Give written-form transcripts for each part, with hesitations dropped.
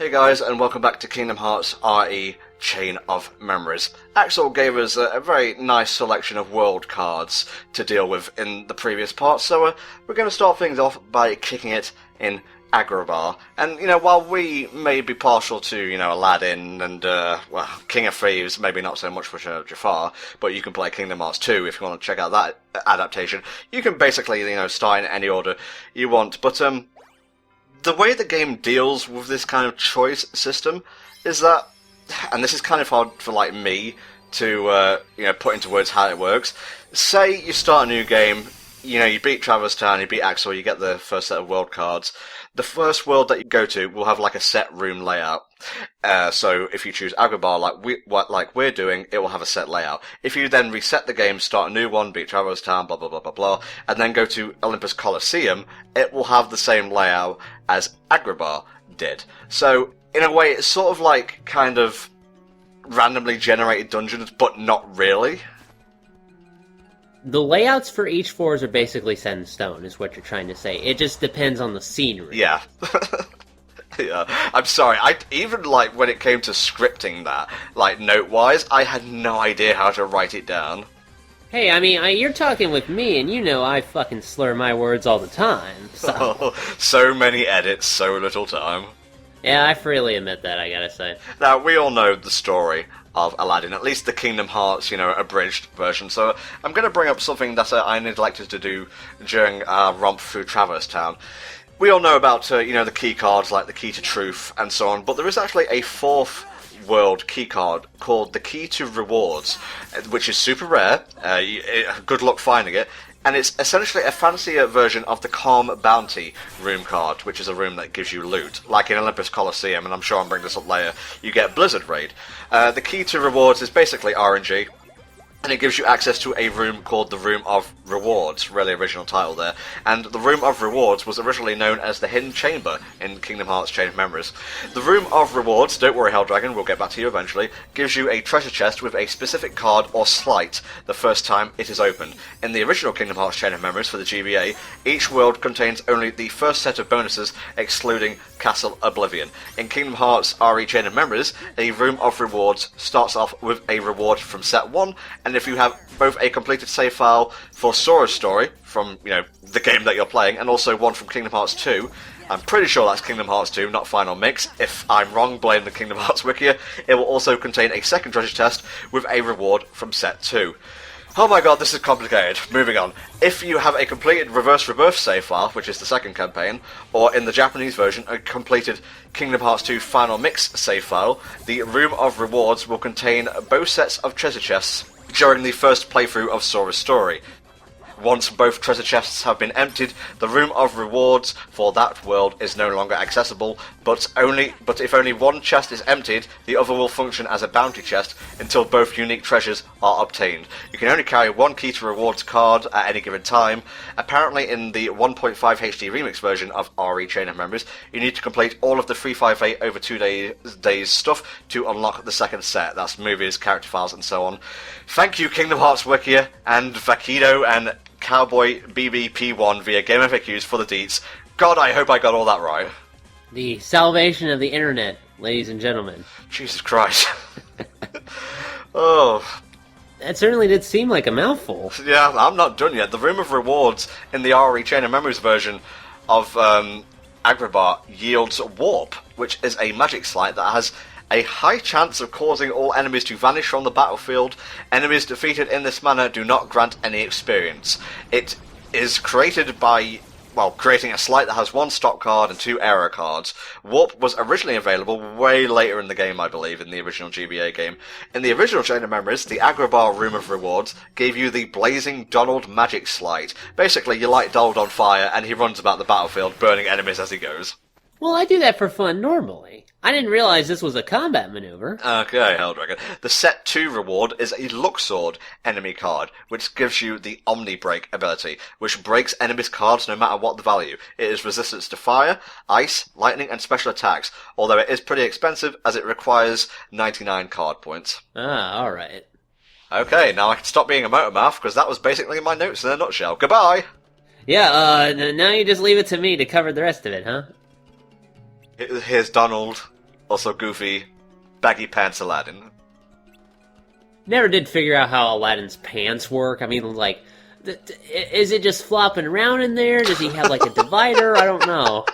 Hey guys, and welcome back to Kingdom Hearts RE Chain of Memories. Axel gave us a very nice selection of world cards to deal with in the previous part, so we're going to start things off by kicking it in Agrabah. And, while we may be partial to, Aladdin and, King of Thieves, maybe not so much for Jafar, but you can play Kingdom Hearts 2 if you want to check out that adaptation. You can basically, start in any order you want, but, the way the game deals with this kind of choice system is that, and this is kind of hard for me to put into words how it works. Say you start a new game, you beat Traverse Town, you beat Axel, you get the first set of world cards. The first world that you go to will have a set room layout. So if you choose Agrabah like we're doing, it will have a set layout. If you then reset the game, start a new one, beat Traverse Town, blah blah blah blah blah, and then go to Olympus Coliseum, it will have the same layout as Agrabah did. So in a way, it's sort of kind of randomly generated dungeons, but not really. The layouts for each floors are basically set in stone, is what you're trying to say. It just depends on the scenery. Yeah. Yeah. I'm sorry, even when it came to scripting that, note-wise, I had no idea how to write it down. Hey, you're talking with me, and I fucking slur my words all the time, so... Oh, so many edits, so little time. Yeah, I freely admit that, I gotta say. Now, we all know the story of Aladdin, at least the Kingdom Hearts, abridged version, so I'm going to bring up something that I neglected to do during our romp through Traverse Town. We all know about, the key cards, like the Key to Truth, and so on, but there is actually a fourth world key card called the Key to Rewards, which is super rare. Good luck finding it. And it's essentially a fancier version of the Calm Bounty room card, which is a room that gives you loot. Like in Olympus Coliseum, and I'm sure I'll bring this up later, you get Blizzard Raid. The Key to Rewards is basically RNG, and it gives you access to a room called the Room of Rewards, really original title there. And the Room of Rewards was originally known as the Hidden Chamber in Kingdom Hearts Chain of Memories. The Room of Rewards, don't worry Helldragon, we'll get back to you eventually, gives you a treasure chest with a specific card or sleight the first time it is opened. In the original Kingdom Hearts Chain of Memories for the GBA, each world contains only the first set of bonuses, excluding Castle Oblivion. In Kingdom Hearts RE Chain of Memories, a Room of Rewards starts off with a reward from set 1, and if you have both a completed save file for Sora's story from, the game that you're playing, and also one from Kingdom Hearts 2, I'm pretty sure that's Kingdom Hearts 2, not Final Mix. If I'm wrong, blame the Kingdom Hearts Wikia. It will also contain a second treasure chest with a reward from set 2. Oh my god, this is complicated. Moving on. If you have a completed Reverse Rebirth save file, which is the second campaign, or in the Japanese version, a completed Kingdom Hearts 2 Final Mix save file, the Room of Rewards will contain both sets of treasure chests during the first playthrough of Sora's story. Once both treasure chests have been emptied, the Room of Rewards for that world is no longer accessible, but if only one chest is emptied, the other will function as a bounty chest until both unique treasures are obtained. You can only carry one Key to Rewards card at any given time. Apparently in the 1.5 HD remix version of RE Chain of Memories, you need to complete all of the 358 over 2 days stuff to unlock the second set. That's movies, character files, and so on. Thank you Kingdom Hearts Wikia and Vakido and Cowboy BBP1 via Game FAQs for the deets. God, I hope I got all that right. The salvation of the internet, ladies and gentlemen. Jesus Christ. Oh. That certainly did seem like a mouthful. Yeah, I'm not done yet. The Room of Rewards in the RE Chain of Memories version of Agrabah yields Warp, which is a magic sleight that has a high chance of causing all enemies to vanish from the battlefield. Enemies defeated in this manner do not grant any experience. It is created by, creating a sleight that has one stock card and 2 error cards. Warp was originally available way later in the game, I believe, in the original GBA game. In the original Chain of Memories, the Agrabah Room of Rewards gave you the Blazing Donald magic sleight. Basically, you light Donald on fire and he runs about the battlefield burning enemies as he goes. Well, I do that for fun normally. I didn't realize this was a combat maneuver. Okay, Helldragon. The Set 2 reward is a Luxord enemy card, which gives you the Omni Break ability, which breaks enemies' cards no matter what the value. It is resistance to fire, ice, lightning, and special attacks, although it is pretty expensive as it requires 99 card points. Ah, alright. Okay, now I can stop being a motor mouth, because that was basically my notes in a nutshell. Goodbye! Yeah, now you just leave it to me to cover the rest of it, huh? Here's Donald. Also goofy, baggy pants Aladdin. Never did figure out how Aladdin's pants work. I mean, like, is it just flopping around in there? Does he have, like, a divider? I don't know.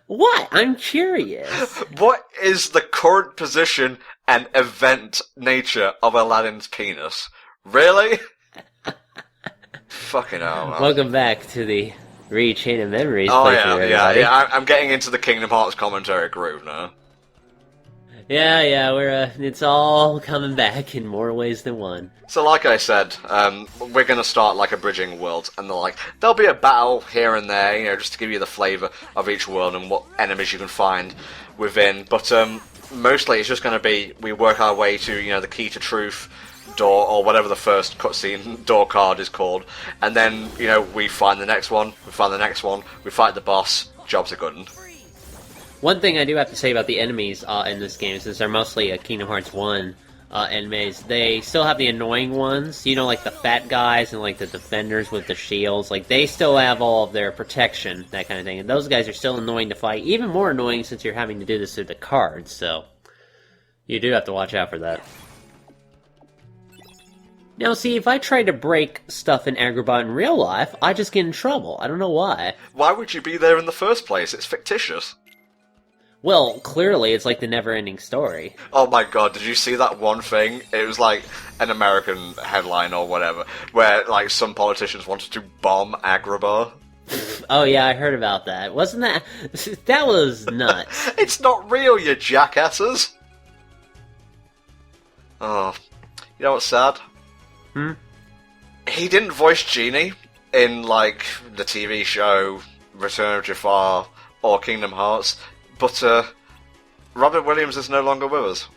What? I'm curious. What is the current position and event nature of Aladdin's penis? Really? Fucking hell, man. Welcome back to the Chain of Memories. Oh, yeah. I'm getting into the Kingdom Hearts commentary groove now. Yeah, it's all coming back in more ways than one. So like I said, we're going to start like a bridging world, and there'll be a battle here and there, you know, just to give you the flavour of each world and what enemies you can find within, but mostly it's just going to be, we work our way to, you know, the Key to Truth door, or whatever the first cutscene door card is called, and then, you know, we find the next one, we fight the boss, job's a good one. One thing I do have to say about the enemies in this game, since they're mostly Kingdom Hearts 1 enemies, they still have the annoying ones, you know, like the fat guys and like the defenders with the shields, like they still have all of their protection, that kind of thing, and those guys are still annoying to fight, even more annoying since you're having to do this through the cards, so you do have to watch out for that. Now see, if I try to break stuff in Agrabah in real life, I just get in trouble. I don't know why. Why would you be there in the first place? It's fictitious. Well, clearly, it's like the never-ending story. Oh my god, did you see that one thing? It was like an American headline or whatever, where like some politicians wanted to bomb Agrabah. Oh yeah, I heard about that. Wasn't that... that was nuts. It's not real, you jackasses! Oh, you know what's sad? He didn't voice Genie in, like, the TV show Return of Jafar or Kingdom Hearts, but Robert Williams is no longer with us.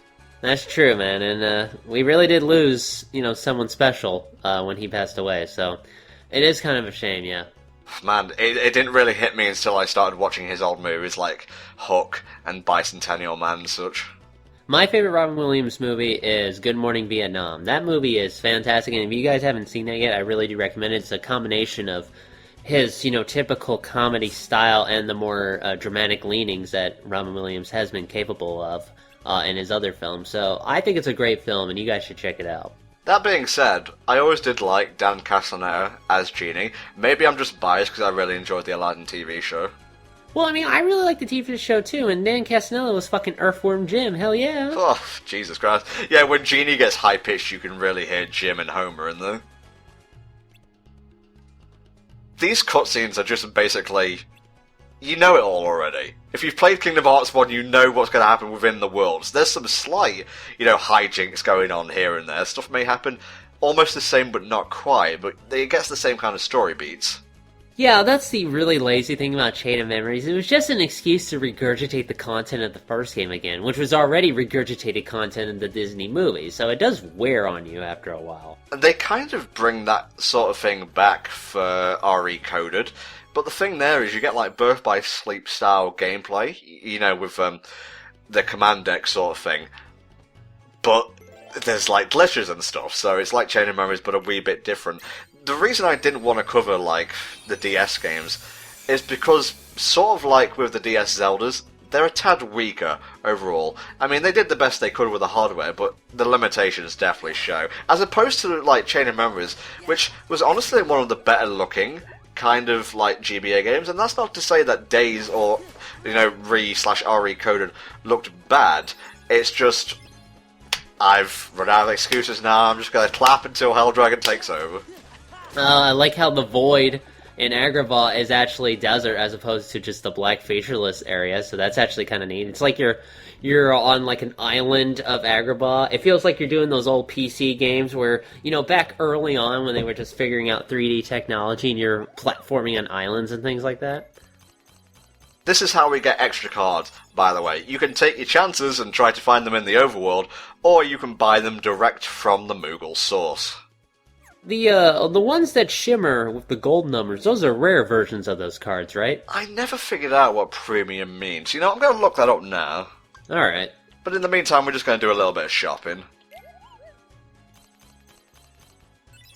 That's true, man, and we really did lose, you know, someone special when he passed away, so it is kind of a shame, yeah. Man, it didn't really hit me until I started watching his old movies like Hook and Bicentennial Man and such. My favorite Robin Williams movie is Good Morning Vietnam. That movie is fantastic, and if you guys haven't seen that yet, I really do recommend it. It's a combination of his, you know, typical comedy style and the more dramatic leanings that Robin Williams has been capable of in his other films. So I think it's a great film, and you guys should check it out. That being said, I always did like Dan Castellaneta as Genie. Maybe I'm just biased because I really enjoyed the Aladdin TV show. Well, I mean, I really like the TV show too, and Dan Castellaneta was fucking Earthworm Jim, hell yeah. Oh, Jesus Christ. Yeah, when Genie gets high-pitched, you can really hear Jim and Homer in there. These cutscenes are just basically... you know it all already. If you've played Kingdom Hearts 1, you know what's going to happen within the worlds. There's some slight, you know, hijinks going on here and there. Stuff may happen almost the same, but not quite, but it gets the same kind of story beats. Yeah, that's the really lazy thing about Chain of Memories. It was just an excuse to regurgitate the content of the first game again, which was already regurgitated content in the Disney movies, so it does wear on you after a while. They kind of bring that sort of thing back for RE Coded, but the thing there is you get like Birth by Sleep style gameplay, you know, with the command deck sort of thing, but there's like glitches and stuff, so it's like Chain of Memories but a wee bit different. The reason I didn't want to cover, like, the DS games is because, sort of like with the DS Zeldas, they're a tad weaker overall. I mean, they did the best they could with the hardware, but the limitations definitely show. As opposed to, like, Chain of Memories, which was honestly one of the better looking kind of, like, GBA games, and that's not to say that Days or, you know, Re/RE Coded looked bad. It's just, I've run out of excuses now, I'm just gonna clap until Hell Dragon takes over. I like how the void in Agrabah is actually desert as opposed to just the black featureless area, so that's actually kind of neat. It's like you're on like an island of Agrabah. It feels like you're doing those old PC games where, you know, back early on when they were just figuring out 3D technology and you're platforming on islands and things like that. This is how we get extra cards, by the way. You can take your chances and try to find them in the overworld, or you can buy them direct from the Mogal source. The ones that shimmer with the gold numbers, those are rare versions of those cards, right? I never figured out what premium means. You know, I'm going to look that up now. Alright. But in the meantime, we're just going to do a little bit of shopping.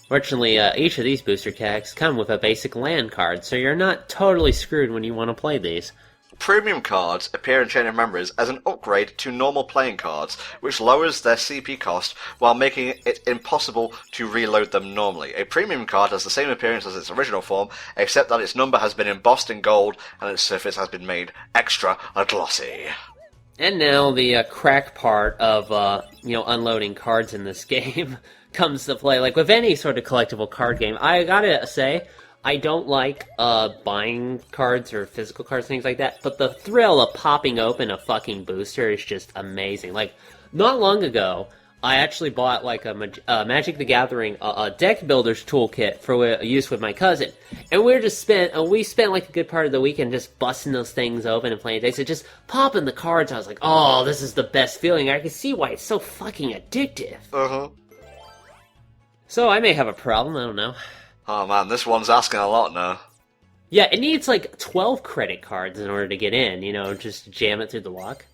Fortunately, each of these booster packs come with a basic land card, so you're not totally screwed when you want to play these. Premium cards appear in Chain of Memories as an upgrade to normal playing cards, which lowers their CP cost while making it impossible to reload them normally. A premium card has the same appearance as its original form, except that its number has been embossed in gold and its surface has been made extra glossy. And now the crack part of, unloading cards in this game comes to play. Like, with any sort of collectible card game, I gotta say, I don't like buying cards or physical cards, things like that, but the thrill of popping open a fucking booster is just amazing. Like, not long ago, I actually bought, like, a Magic the Gathering deck builder's toolkit for use with my cousin, and we spent, like, a good part of the weekend just busting those things open and playing decks, and just popping the cards. I was like, oh, this is the best feeling. I can see why it's so fucking addictive. Uh-huh. So I may have a problem, I don't know. Oh man, this one's asking a lot now. Yeah, it needs like 12 credit cards in order to get in, just jam it through the lock.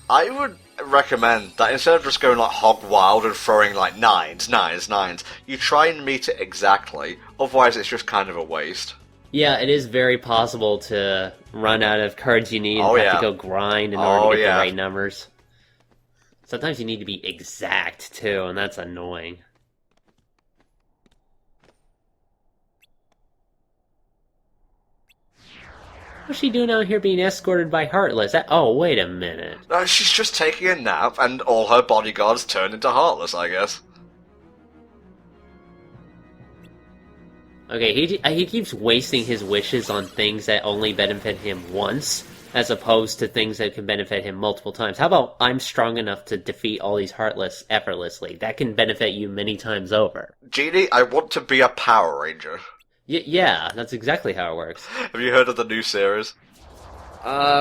I would recommend that instead of just going like hog wild and throwing like nines, you try and meet it exactly, otherwise it's just kind of a waste. Yeah, it is very possible to run out of cards you need and have to go grind in order to get the right numbers. Sometimes you need to be exact too, and that's annoying. What's she doing out here being escorted by Heartless? Oh, wait a minute. She's just taking a nap, and all her bodyguards turn into Heartless, I guess. Okay, he keeps wasting his wishes on things that only benefit him once, as opposed to things that can benefit him multiple times. How about, I'm strong enough to defeat all these Heartless effortlessly? That can benefit you many times over. Genie, I want to be a Power Ranger. Yeah, that's exactly how it works. Have you heard of the new series?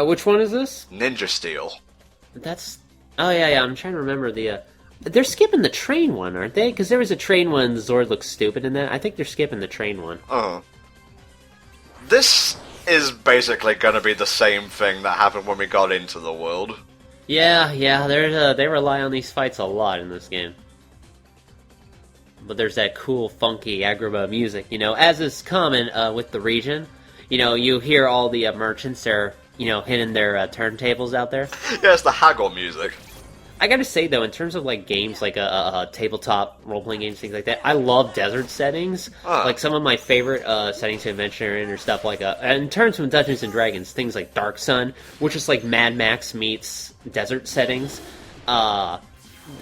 Which one is this? Ninja Steel. Oh yeah, I'm trying to remember they're skipping the train one, aren't they? Because there was a train one, Zord looks stupid in that. I think they're skipping the train one. This is basically going to be the same thing that happened when we got into the world. Yeah, they rely on these fights a lot in this game. But there's that cool, funky Agrabah music, as is common with the region. You hear all the merchants, they're, hitting their turntables out there. Yeah, it's the haggle music. I gotta say, though, in terms of, like, games, like tabletop role-playing games, things like that, I love desert settings. Like, some of my favorite settings to adventure in or stuff like in terms of Dungeons & Dragons, things like Dark Sun, which is like Mad Max meets desert settings.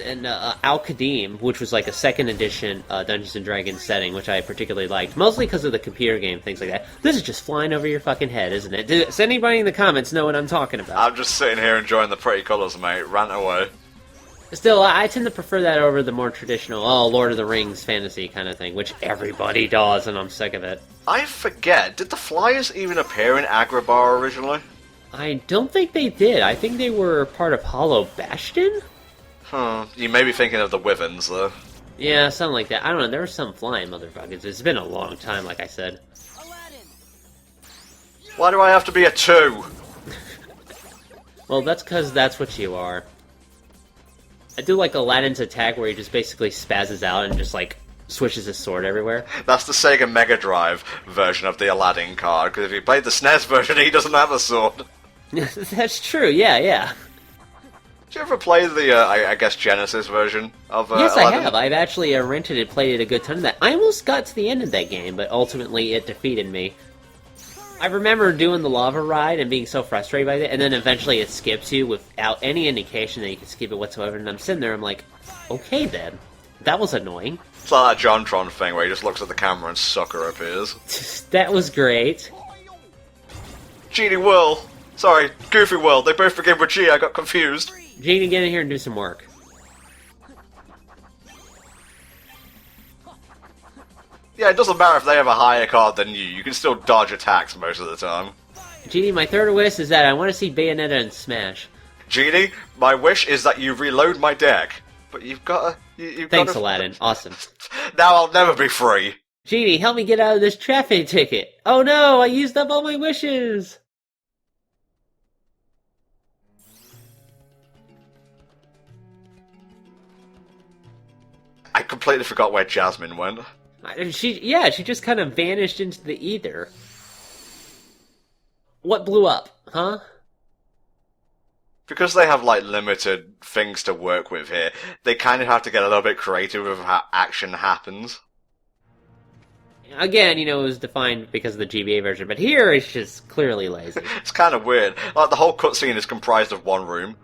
And Al-Qadim, which was like a second edition Dungeons & Dragons setting, which I particularly liked, mostly because of the computer game, things like that. This is just flying over your fucking head, isn't it? Does anybody in the comments know what I'm talking about? I'm just sitting here enjoying the pretty colours, mate. Rant away. Still, I tend to prefer that over the more traditional, Lord of the Rings fantasy kind of thing, which everybody does, and I'm sick of it. I forget, did the Flyers even appear in Agrabah originally? I don't think they did. I think they were part of Hollow Bastion? You may be thinking of the Wyverns, though. Yeah, something like that. I don't know, there were some flying motherfuckers. It's been a long time, like I said. Why do I have to be a 2? Well, that's because that's what you are. I do like Aladdin's attack where he just basically spazzes out and just, like, switches his sword everywhere. That's the Sega Mega Drive version of the Aladdin card, because if you played the SNES version, he doesn't have a sword. That's true, yeah. Did you ever play the, I guess, Genesis version of Yes, Aladdin? I have. I've actually rented it, played it a good ton of that. I almost got to the end of that game, but ultimately it defeated me. I remember doing the lava ride and being so frustrated by it, and then eventually it skips you without any indication that you can skip it whatsoever, and I'm sitting there, I'm like, okay then. That was annoying. It's like that JonTron thing where he just looks at the camera and sucker appears. That was great. Genie Whirl! Sorry, Goofy Whirl, they both begin with G, I got confused. Genie, get in here and do some work. Yeah, it doesn't matter if they have a higher card than you can still dodge attacks most of the time. Genie, my third wish is that I want to see Bayonetta and Smash. Genie, my wish is that you reload my deck. But you've got to... Thanks, Aladdin. Awesome. Now I'll never be free. Genie, help me get out of this traffic ticket. Oh no, I used up all my wishes. I completely forgot where Jasmine went. She just kind of vanished into the ether. What blew up? Huh? Because they have, like, limited things to work with here, they kind of have to get a little bit creative with how action happens. Again, it was defined because of the GBA version, but here it's just clearly lazy. It's kind of weird. Like, the whole cutscene is comprised of one room.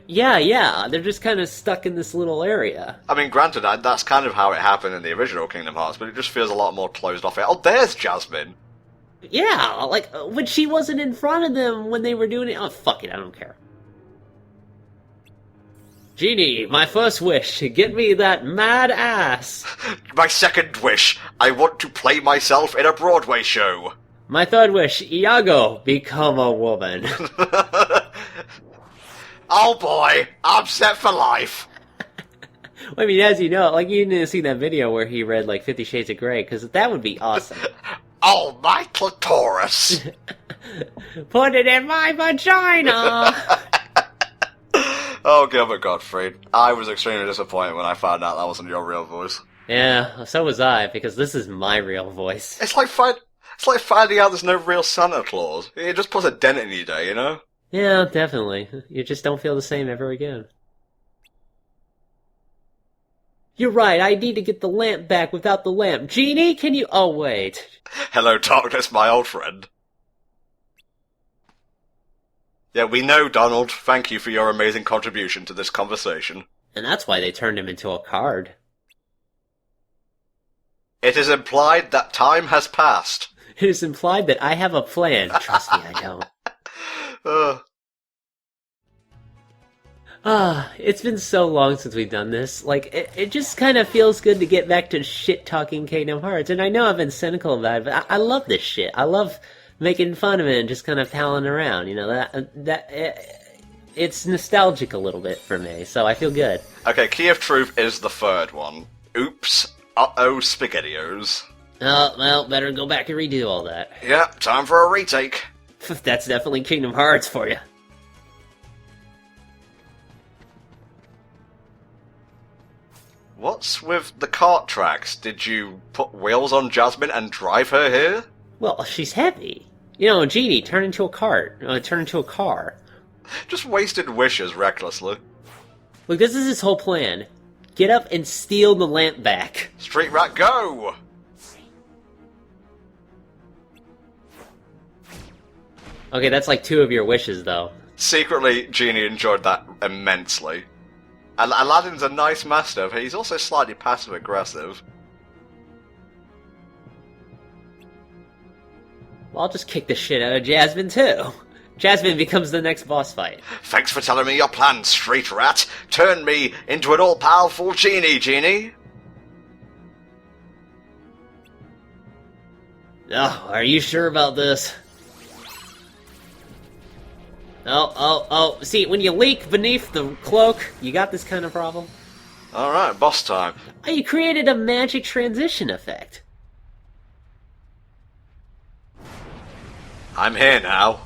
Yeah, they're just kind of stuck in this little area. I mean, granted, that's kind of how it happened in the original Kingdom Hearts, but it just feels a lot more closed off here. Oh, there's Jasmine! Yeah, like, when she wasn't in front of them when they were doing it. Oh, fuck it, I don't care. Genie, my first wish, get me that mad ass. My second wish, I want to play myself in a Broadway show. My third wish, Iago, become a woman. Oh boy, I'm set for life. I mean, as you know, like, you didn't see that video where he read, like, 50 Shades of Grey, because that would be awesome. Oh, my clitoris. Put it in my vagina! Oh, Gilbert Gottfried. I was extremely disappointed when I found out that wasn't your real voice. Yeah, so was I, because this is my real voice. It's like finding out there's no real Santa Claus. It just puts a dent in your day, you know? Yeah, definitely. You just don't feel the same ever again. You're right, I need to get the lamp back without the lamp. Genie, can you... Oh, wait. Hello, darkness, my old friend. Yeah, we know, Donald. Thank you for your amazing contribution to this conversation. And that's why they turned him into a card. It is implied that time has passed. It is implied that I have a plan. Trust me, I don't. It's been so long since we've done this. Like, it just kind of feels good to get back to shit-talking Kingdom Hearts. And I know I've been cynical about it, but I love this shit. I love making fun of it and just kind of palling around. It's nostalgic a little bit for me, so I feel good. Okay, Key of Truth is the third one. Oops. Uh-oh, SpaghettiOs. Oh, well, better go back and redo all that. Yeah, time for a retake. That's definitely Kingdom Hearts for you. What's with the cart tracks? Did you put wheels on Jasmine and drive her here? Well, she's heavy. Genie, turn into a cart. Turn into a car. Just wasted wishes recklessly. Look, this is his whole plan. Get up and steal the lamp back. Street Rat, go! Okay, that's like 2 of your wishes, though. Secretly, Genie enjoyed that immensely. Aladdin's a nice master, but he's also slightly passive-aggressive. Well, I'll just kick the shit out of Jasmine, too. Jasmine becomes the next boss fight. Thanks for telling me your plan, Street Rat. Turn me into an all-powerful genie, Genie. Oh, are you sure about this? Oh. See, when you leak beneath the cloak, you got this kind of problem. Alright, boss time. Oh, you created a magic transition effect. I'm here now.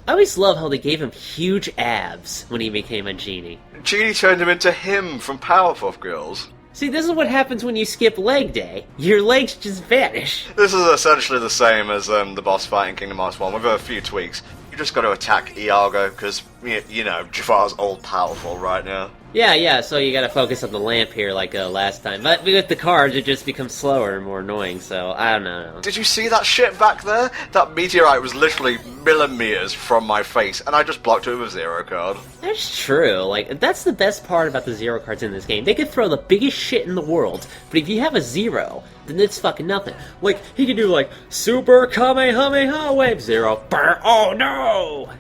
I always love how they gave him huge abs when he became a genie. Genie turned him into him from Powerpuff Girls. See, this is what happens when you skip leg day. Your legs just vanish. This is essentially the same as the boss fight in Kingdom Hearts 1, with a few tweaks. You just got to attack Iago, because, Jafar's all-powerful right now. Yeah, so you gotta focus on the lamp here like last time. But with the cards, it just becomes slower and more annoying, so I don't know. Did you see that shit back there? That meteorite was literally millimeters from my face, and I just blocked it with a zero card. That's true. Like, that's the best part about the zero cards in this game. They could throw the biggest shit in the world, but if you have a zero, then it's fucking nothing. Like, he could do, like, Super Kamehameha Wave Zero. Brr, oh no!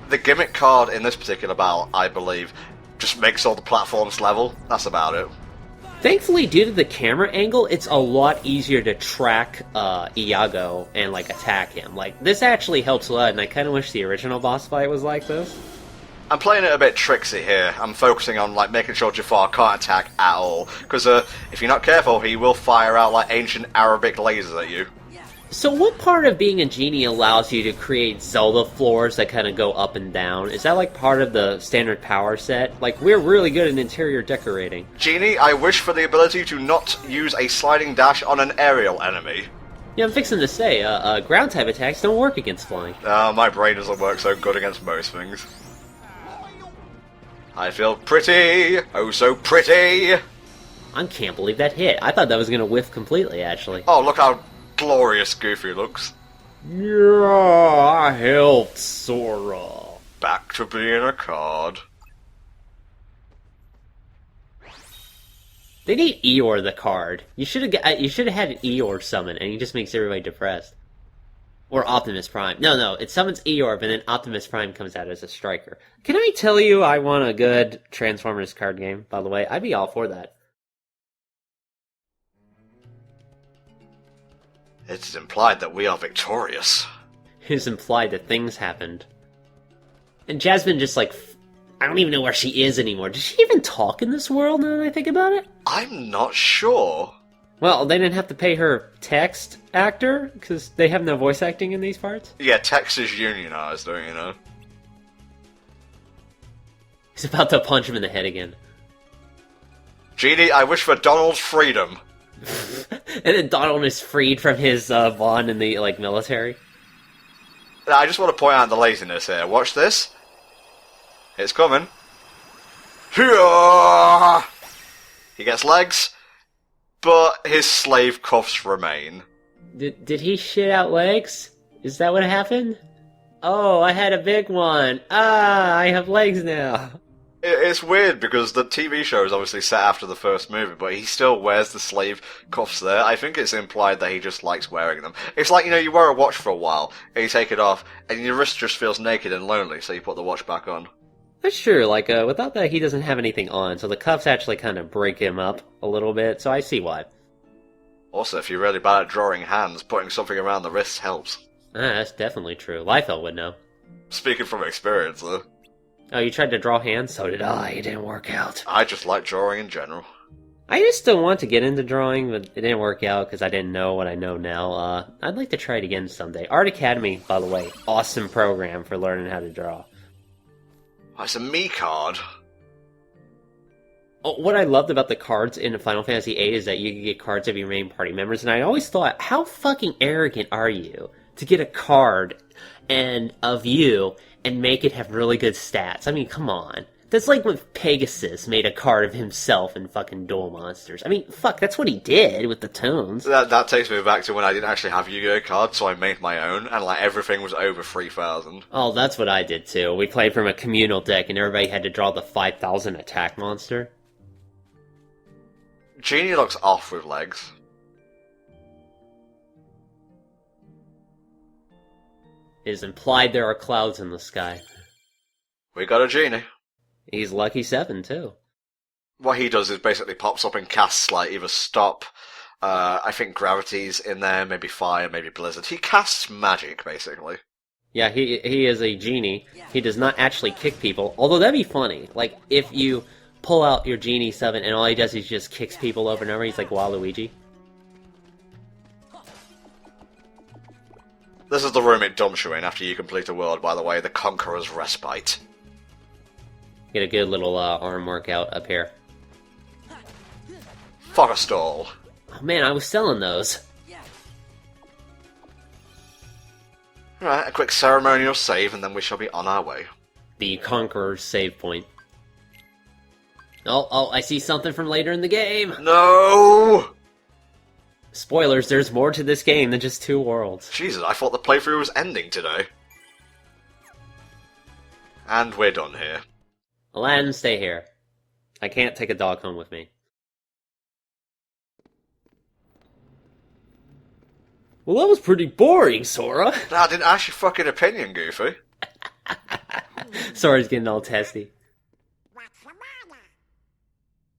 The gimmick card in this particular battle, I believe, just makes all the platforms level. That's about it. Thankfully, due to the camera angle, it's a lot easier to track Iago and, like, attack him. Like, this actually helps a lot, and I kind of wish the original boss fight was like this. I'm playing it a bit tricksy here. I'm focusing on, like, making sure Jafar can't attack at all. Because, if you're not careful, he will fire out, like, ancient Arabic lasers at you. So what part of being a genie allows you to create Zelda floors that kind of go up and down? Is that like part of the standard power set? Like, we're really good at interior decorating. Genie, I wish for the ability to not use a sliding dash on an aerial enemy. Yeah, I'm fixing to say, ground-type attacks don't work against flying. My brain doesn't work so good against most things. I feel pretty! Oh, so pretty! I can't believe that hit. I thought that was gonna whiff completely, actually. Oh, look how glorious Goofy looks. Yeah, I helped Sora. Back to being a card. They need Eeyore the card. You should have had an Eeyore summon, and he just makes everybody depressed. Or Optimus Prime. No, it summons Eeyore, but then Optimus Prime comes out as a striker. Can I tell you I want a good Transformers card game, by the way? I'd be all for that. It is implied that we are victorious. It is implied that things happened. And Jasmine just like... I don't even know where she is anymore. Does she even talk in this world now that I think about it? I'm not sure. Well, they didn't have to pay her text actor, because they have no voice acting in these parts. Yeah, text is unionized, don't you know? He's about to punch him in the head again. Genie, I wish for Donald's freedom. And then Donald is freed from his bond in the military. I just want to point out the laziness here. Watch this. It's coming. He gets legs, but his slave cuffs remain. Did he shit out legs? Is that what happened? Oh, I had a big one. Ah, I have legs now. It's weird because the TV show is obviously set after the first movie, but he still wears the slave cuffs there. I think it's implied that he just likes wearing them. It's like, you wear a watch for a while, and you take it off, and your wrist just feels naked and lonely, so you put the watch back on. That's true, without that he doesn't have anything on, so the cuffs actually kind of break him up a little bit, so I see why. Also, if you're really bad at drawing hands, putting something around the wrists helps. That's definitely true. Liefeld would know. Speaking from experience, though. Oh, you tried to draw hands? So did I. It didn't work out. I just like drawing in general. I used to want to get into drawing, but it didn't work out because I didn't know what I know now. I'd like to try it again someday. Art Academy, by the way, awesome program for learning how to draw. Oh, it's a me card. Oh, what I loved about the cards in Final Fantasy VIII is that you could get cards of your main party members, and I always thought, how fucking arrogant are you to get a card of you and make it have really good stats? I mean, come on. That's like when Pegasus made a card of himself in fucking Duel Monsters. I mean, fuck, that's what he did with the tones. That takes me back to when I didn't actually have Yu-Gi-Oh cards, so I made my own, and everything was over 3,000. Oh, that's what I did too. We played from a communal deck, and everybody had to draw the 5,000 attack monster. Genie looks off with legs. It is implied there are clouds in the sky. We got a Genie. He's lucky 7, too. What he does is basically pops up and casts, either stop, I think gravity's in there, maybe fire, maybe blizzard. He casts magic, basically. Yeah, he is a genie. He does not actually kick people, although that'd be funny. Like, if you pull out your Genie 7 and all he does is just kicks people over and over, he's like Waluigi. This is the room it dumps you in after you complete a world, by the way, the Conqueror's Respite. Get a good little arm workout up here. Fuck a stall. Oh man, I was selling those. Right, a quick ceremonial save and then we shall be on our way. The Conqueror's save point. Oh, I see something from later in the game! No! Spoilers, there's more to this game than just 2 worlds. Jesus, I thought the playthrough was ending today. And we're done here. Aladdin, stay here. I can't take a dog home with me. Well, that was pretty boring, Sora. I didn't ask your fucking opinion, Goofy. Sora's getting all testy.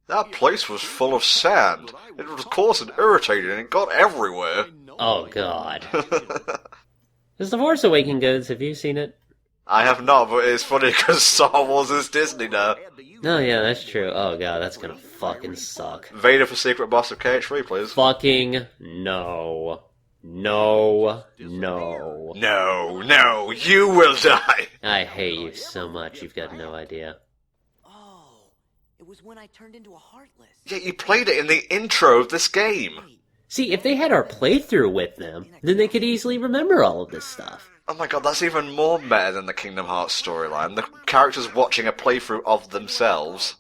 That place was full of sand. It was coarse and irritating and it got everywhere. Oh, God. Is The Force Awakens good? Have you seen it? I have not, but it's funny because Star Wars is Disney now. No, yeah, that's true. Oh, God, that's gonna fucking suck. Vader for Secret Boss of KH3, please. Fucking no. No. No. No, you will die! I hate you so much, you've got no idea. It was when I turned into a Heartless. Yeah, you played it in the intro of this game. See, if they had our playthrough with them, then they could easily remember all of this stuff. Oh my god, that's even more meta than the Kingdom Hearts storyline. The characters watching a playthrough of themselves.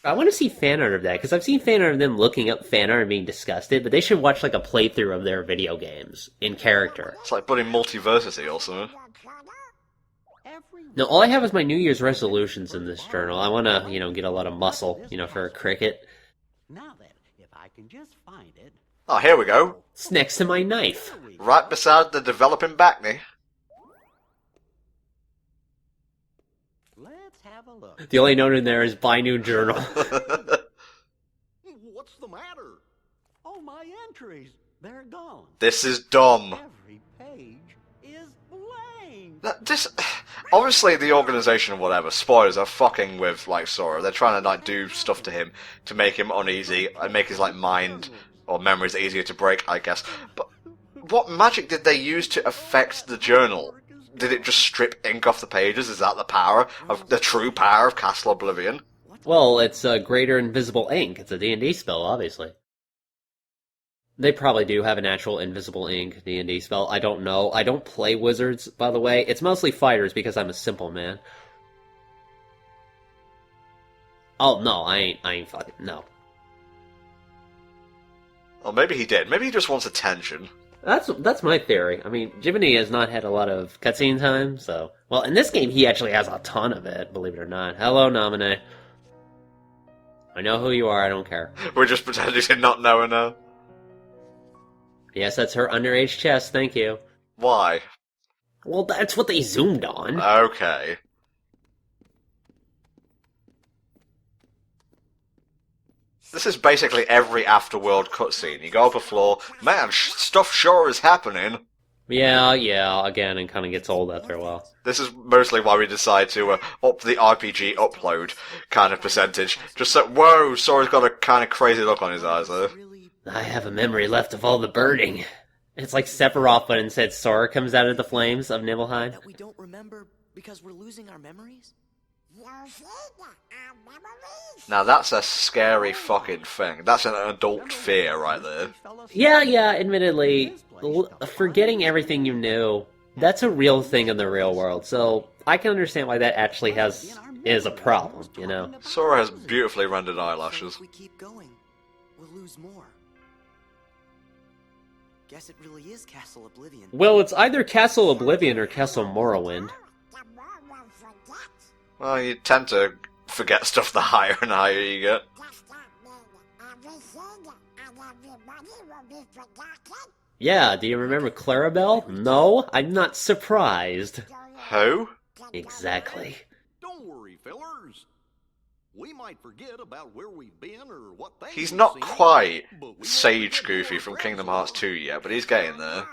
I want to see fan art of that, because I've seen fan art of them looking up fan art and being disgusted, but they should watch like a playthrough of their video games, in character. It's like putting multiversity or something. Now, all I have is my New Year's resolutions in this journal. I want to, get a lot of muscle, for a cricket. Now then, if I can just find it. Oh, here we go. It's next to my knife. Right beside the developing Backney. Let's have a look. The only note in there is buy new journal. What's the matter? Oh, my entries. They're gone. This is dumb. Every page is blank. Obviously, the organization or whatever, spoilers, are fucking with, Sora. They're trying to, do stuff to him to make him uneasy and make his, mind or memories easier to break, I guess. But what magic did they use to affect the journal? Did it just strip ink off the pages? Is that the true power of Castle Oblivion? Well, it's greater invisible ink. It's a D&D spell, obviously. They probably do have an actual invisible ink D&D spell. I don't know. I don't play wizards, by the way. It's mostly fighters because I'm a simple man. Oh, no, I ain't fucking, no. Or maybe he did. Maybe he just wants attention. That's my theory. I mean, Jiminy has not had a lot of cutscene time, so... Well, in this game, he actually has a ton of it, believe it or not. Hello, Nominee. I know who you are, I don't care. We're just pretending to not know her now. Yes, that's her underage chest, thank you. Why? Well, that's what they zoomed on. Okay. This is basically every Afterworld cutscene. You go up a floor, man, stuff sure is happening. Yeah, again, it kind of gets old after a while. This is mostly why we decide to up the RPG upload kind of percentage. Just so, whoa, Sora's got a kind of crazy look on his eyes there. I have a memory left of all the burning. It's like Sephiroth, but instead Sora comes out of the flames of Nibelheim. That we don't remember because we're losing our memories? Now that's a scary fucking thing. That's an adult fear right there. Yeah, admittedly, forgetting everything you knew, that's a real thing in the real world, so I can understand why that actually is a problem, Sora has beautifully rendered eyelashes. If we keep going, we'll lose more. Guess it really is Castle Oblivion. Well, it's either Castle Oblivion or Castle Morrowind. Well, you tend to forget stuff the higher and higher you get. Yeah, do you remember Clarabelle? No, I'm not surprised. Who? Exactly. Don't worry, fellers. We might forget about where we've been or what things He's not we've seen, quite but we Sage won't Goofy forget from our Kingdom friends Hearts 2 yet, but he's getting there.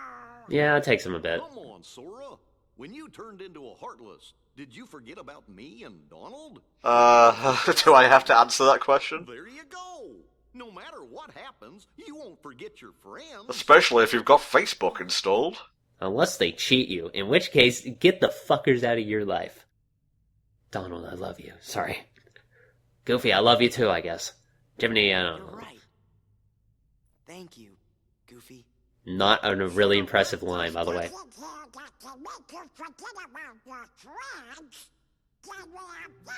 Yeah, it takes him a bit. Come on, Sora. When you turned into a Heartless, did you forget about me and Donald? Do I have to answer that question? There you go. No matter what happens, you won't forget your friends. Especially if you've got Facebook installed. Unless they cheat you, in which case, get the fuckers out of your life. Donald, I love you. Sorry. Goofy, I love you too, I guess. Jiminy, I don't You're know. right. Thank you, Goofy. Not a really impressive line, by the way.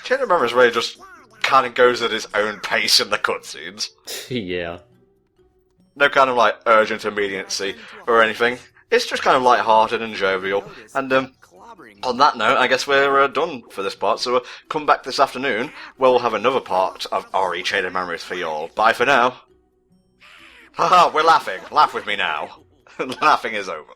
Kingdom Memories really just kind of goes at his own pace in the cutscenes. Yeah. No kind of urgent immediacy or anything. It's just kind of light-hearted and jovial. And on that note, I guess we're done for this part. So come back this afternoon where we'll have another part of RE Chain of Memories for y'all. Bye for now. Haha, we're laughing. Laugh with me now. Laughing is over.